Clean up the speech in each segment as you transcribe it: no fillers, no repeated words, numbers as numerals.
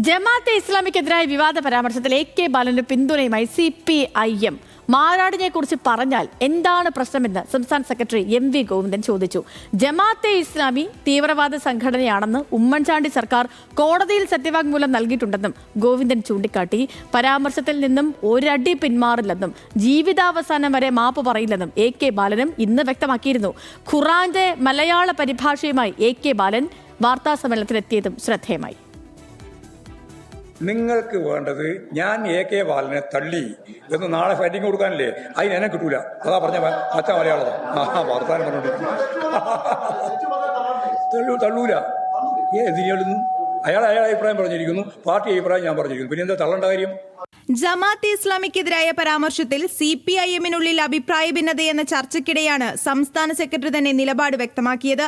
ജമാഅത്തെ ഇസ്ലാമിക്കെതിരായ വിവാദ പരാമർശത്തിൽ AK ബാലന് പിന്തുണയുമായി CPIM മാറാടിനെ കുറിച്ച് പറഞ്ഞാൽ എന്താണ് പ്രശ്നമെന്ന് സംസ്ഥാന സെക്രട്ടറി MV ഗോവിന്ദൻ ചോദിച്ചു. ജമാഅത്തെ ഇസ്ലാമി തീവ്രവാദ സംഘടനയാണെന്ന് ഉമ്മൻചാണ്ടി സർക്കാർ കോടതിയിൽ സത്യവാങ്മൂലം നൽകിയിട്ടുണ്ടെന്നും ഗോവിന്ദൻ ചൂണ്ടിക്കാട്ടി. പരാമർശത്തിൽ നിന്നും ഒരടി പിന്മാറില്ലെന്നും ജീവിതാവസാനം വരെ മാപ്പ് പറയില്ലെന്നും AK ബാലനും ഇന്ന് വ്യക്തമാക്കിയിരുന്നു. ഖുറാന്റെ മലയാള പരിഭാഷയുമായി AK ബാലൻ വാർത്താസമ്മേളനത്തിലെത്തിയതും ശ്രദ്ധേയമായി. നിങ്ങൾക്ക് വേണ്ടത് ഞാൻ AK ബാലനെ തള്ളി എന്ന് നാളെ ഫൈറ്റിംഗ് കൊടുക്കാനല്ലേ, അതിന് എന്നെ കിട്ടൂല. അതാ പറഞ്ഞ മറ്റ മലയാളത വർത്താനം പറഞ്ഞോണ്ടിരിക്കുന്നു. തള്ളൂല. എന്തിനും അയാളെ അഭിപ്രായം പറഞ്ഞിരിക്കുന്നു, പാർട്ടി അഭിപ്രായം ഞാൻ പറഞ്ഞിരിക്കുന്നു. പിന്നെ എന്താ തള്ളേണ്ട കാര്യം? ജമാഅത്തെ ഇസ്ലാമിക്കെതിരായ പരാമർശത്തിൽ CPIM-നുള്ളിൽ അഭിപ്രായ ഭിന്നതയെന്ന ചർച്ചയ്ക്കിടെയാണ് സംസ്ഥാന സെക്രട്ടറി തന്നെ നിലപാട് വ്യക്തമാക്കിയത്.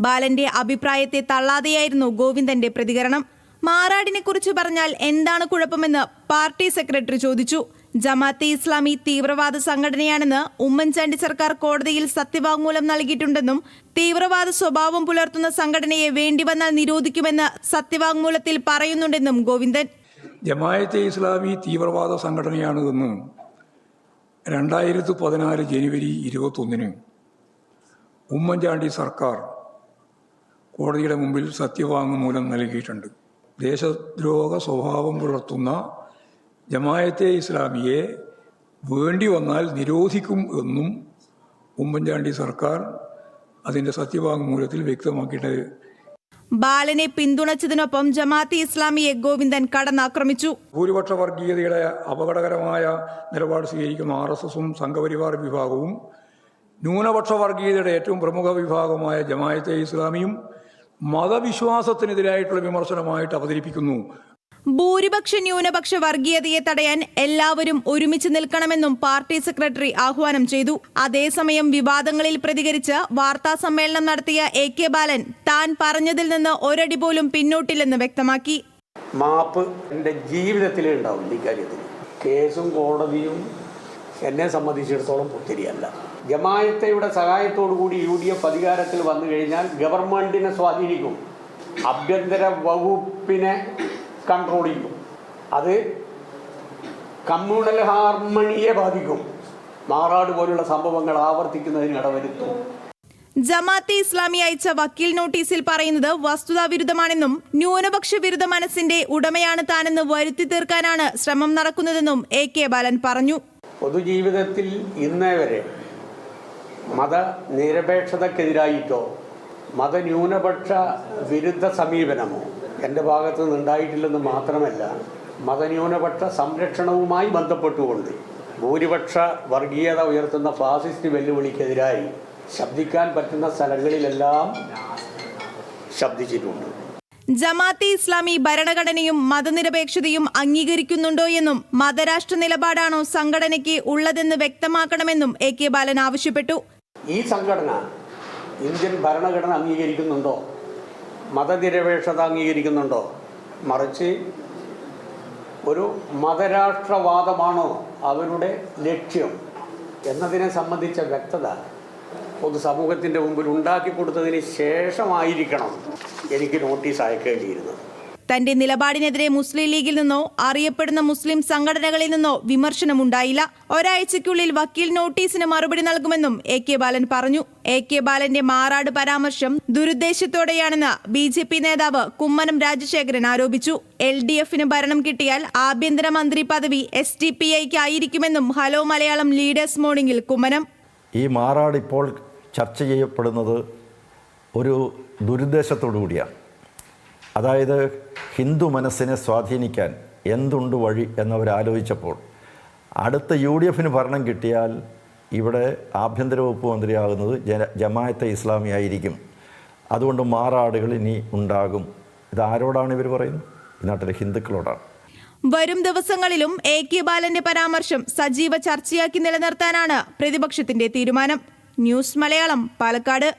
ബാലന്റെ അഭിപ്രായത്തെ തള്ളാതെയായിരുന്നു ഗോവിന്ദന്റെ പ്രതികരണം. മാറാടിനെ കുറിച്ച് പറഞ്ഞാൽ എന്താണ് കുഴപ്പമെന്ന് പാർട്ടി സെക്രട്ടറി ചോദിച്ചു. ജമാഅത്തെ ഇസ്ലാമി തീവ്രവാദ സംഘടനയാണെന്ന് ഉമ്മൻചാണ്ടി സർക്കാർ കോടതിയിൽ സത്യവാങ്മൂലം നൽകിയിട്ടുണ്ടെന്നും തീവ്രവാദ സ്വഭാവം പുലർത്തുന്ന സംഘടനയെ വേണ്ടിവന്നാൽ നിരോധിക്കുമെന്ന് സത്യവാങ്മൂലത്തിൽ പറയുന്നുണ്ടെന്നും ഗോവിന്ദൻ. ജമാഅത്തെ ഇസ്ലാമി തീവ്രവാദ സംഘടനയാണ് എന്ന് 2014 ജനുവരി 21 ഉമ്മൻചാണ്ടി സർക്കാർ കോടതിയുടെ മുമ്പിൽ സത്യവാങ്മൂലം നൽകിയിട്ടുണ്ട്. ദേശദ്രോഹ സ്വഭാവം പുലർത്തുന്ന ജമാഅത്തെ ഇസ്ലാമിയെ വേണ്ടി വന്നാൽ നിരോധിക്കും എന്നും ഉമ്മൻചാണ്ടി സർക്കാർ അതിൻ്റെ സത്യവാങ്മൂലത്തിൽ വ്യക്തമാക്കിയിട്ട്. ബാലനെ പിന്തുണച്ചതിനൊപ്പം ജമാഅത്തെ ഇസ്ലാമിയെ ഗോവിന്ദൻ കടന്നാക്രമിച്ചു. ഭൂരിപക്ഷ വർഗീയതയുടെ അപകടകരമായ നിലപാട് സ്വീകരിക്കുന്ന RSSും സംഘപരിവാർ വിഭാഗവും ന്യൂനപക്ഷ വർഗീയതയുടെ ഏറ്റവും പ്രമുഖ വിഭാഗമായ ജമാഅത്തെ ഇസ്ലാമിയും മതവിശ്വാസത്തിനെതിരായിട്ടുള്ള വിമർശനമായിട്ട് അവതരിപ്പിക്കുന്നു. ഭൂരിപക്ഷ ന്യൂനപക്ഷ വർഗീയതയെ തടയാൻ എല്ലാവരും ഒരുമിച്ച് നിൽക്കണമെന്നും പാർട്ടി സെക്രട്ടറി ആഹ്വാനം ചെയ്തു. അതേസമയം വിവാദങ്ങളിൽ പ്രതികരിച്ച് വാർത്താ സമ്മേളനം നടത്തിയ AK ബാലൻ താൻ പറഞ്ഞതിൽ നിന്ന് ഒരടി പോലും പിന്നോട്ടില്ലെന്ന് വ്യക്തമാക്കി. മാപ്പ് എൻ്റെ ജീവിതത്തിലേ ഉണ്ടാവില്ല. ഇക്കാര്യത്തിൽ കേസും കോടതിയും എന്നെ സംബന്ധിച്ചിടത്തോളം പുത്തിരിയല്ല. ജമാഅത്തയുടെ സഹായത്തോടുകൂടി UDF അധികാരത്തിൽ വന്നു കഴിഞ്ഞാൽ ഗവൺമെൻറ്റിനെ സ്വാധീനിക്കും, ആഭ്യന്തര വകുപ്പിനെ കൺട്രോൾ ചെയ്യും, അത് കമ്മ്യൂണൽ ഹാർമണിയെ ബാധിക്കും, മാറാട് പോലുള്ള സംഭവങ്ങൾ ആവർത്തിക്കുന്നതിന് ഇടവരുത്തും. ജമാഅത്തെ ഇസ്ലാമി അയച്ച വക്കീൽ നോട്ടീസിൽ പറയുന്നത് വസ്തുതാവിരുദ്ധമാണെന്നും ന്യൂനപക്ഷ വിരുദ്ധ മനസ്സിന്റെ ഉടമയാണ് താനെന്ന് വരുത്തി തീർക്കാനാണ് ശ്രമം നടക്കുന്നതെന്നും AK ബാലൻ പറഞ്ഞു. പൊതുജീവിതത്തിൽ ഇന്നേ വരെ മതനിരപേക്ഷതക്കെതിരായിട്ടോ മതന്യൂനപക്ഷ വിരുദ്ധ സമീപനമോ എൻ്റെ ഭാഗത്തു നിന്നുണ്ടായിട്ടില്ലെന്ന് മാത്രമല്ല, മതന്യൂനപക്ഷ സംരക്ഷണവുമായി ബന്ധപ്പെട്ടുകൊണ്ട് ഭൂരിപക്ഷ വർഗീയത ഉയർത്തുന്ന ഫാസിസ്റ്റ് വെല്ലുവിളിക്കെതിരായി ശബ്ദിക്കാൻ പറ്റുന്ന സ്ഥലങ്ങളിലെല്ലാം ശബ്ദിച്ചിട്ടുണ്ട്. ജമാഅത്തെ ഇസ്ലാമി ഭരണഘടനയും മതനിരപേക്ഷതയും അംഗീകരിക്കുന്നുണ്ടോ എന്നും മതരാഷ്ട്ര നിലപാടാണോ സംഘടനയ്ക്ക് ഉള്ളതെന്ന് വ്യക്തമാക്കണമെന്നും AK ബാലൻ ആവശ്യപ്പെട്ടു. ഈ സംഘടന ഇന്ത്യൻ ഭരണഘടന അംഗീകരിക്കുന്നുണ്ടോ, മതനിരപേക്ഷത അംഗീകരിക്കുന്നുണ്ടോ, മറിച്ച് ഒരു മതരാഷ്ട്രവാദമാണോ അവരുടെ ലക്ഷ്യം എന്നതിനെ സംബന്ധിച്ച വ്യക്തത പൊതുസമൂഹത്തിൻ്റെ മുമ്പിൽ ഉണ്ടാക്കി കൊടുത്തതിന് ശേഷമായിരിക്കണം എനിക്ക് നോട്ടീസ് അയക്കേണ്ടിയിരുന്നത്. തന്റെ നിലപാടിനെതിരെ മുസ്ലിം ലീഗിൽ നിന്നോ അറിയപ്പെടുന്ന മുസ്ലിം സംഘടനകളിൽ നിന്നോ വിമർശനമുണ്ടായില്ല. ഒരാഴ്ചയ്ക്കുള്ളിൽ വക്കീൽ നോട്ടീസിന് മറുപടി നൽകുമെന്നും AK ബാലൻ പറഞ്ഞു. AK ബാലന്റെ മാറാട് പരാമർശം ദുരുദ്ദേശത്തോടെയാണെന്ന് BJP നേതാവ് കുമ്മനം രാജശേഖരൻ ആരോപിച്ചു. LDF-ന് ഭരണം കിട്ടിയാൽ ആഭ്യന്തരമന്ത്രി പദവി SDPIക്ക് ആയിരിക്കുമെന്നും ഹലോ മലയാളം ലീഡേഴ്സ് മോർണിംഗിൽ കുമ്മനം. ഈ മാറാട് ഇപ്പോൾ ചർച്ച ചെയ്യപ്പെടുന്നത് ഒരു ദുരുദ്ദേശത്തോടു കൂടിയാണ്. അതായത് ഹിന്ദു മനസ്സിനെ സ്വാധീനിക്കാൻ എന്തുണ്ട് വഴി എന്നവരാലോചിച്ചപ്പോൾ അടുത്ത UDF-ന് ഭരണം കിട്ടിയാൽ ഇവിടെ ആഭ്യന്തര വകുപ്പ് മന്ത്രിയാകുന്നത് ജമാഅത്തെ ഇസ്ലാമി ആയിരിക്കും. അതുകൊണ്ട് മാറാടുകൾ ഇനി ഉണ്ടാകും. ഇതാരോടാണ് ഇവർ പറയുന്നത്? ഈ നാട്ടിലെ ഹിന്ദുക്കളോടാണ്. വരും ദിവസങ്ങളിലും AK ബാലന്റെ പരാമർശം സജീവ ചർച്ചയാക്കി നിലനിർത്താനാണ് പ്രതിപക്ഷത്തിന്റെ തീരുമാനം. ന്യൂസ് മലയാളം, പാലക്കാട്.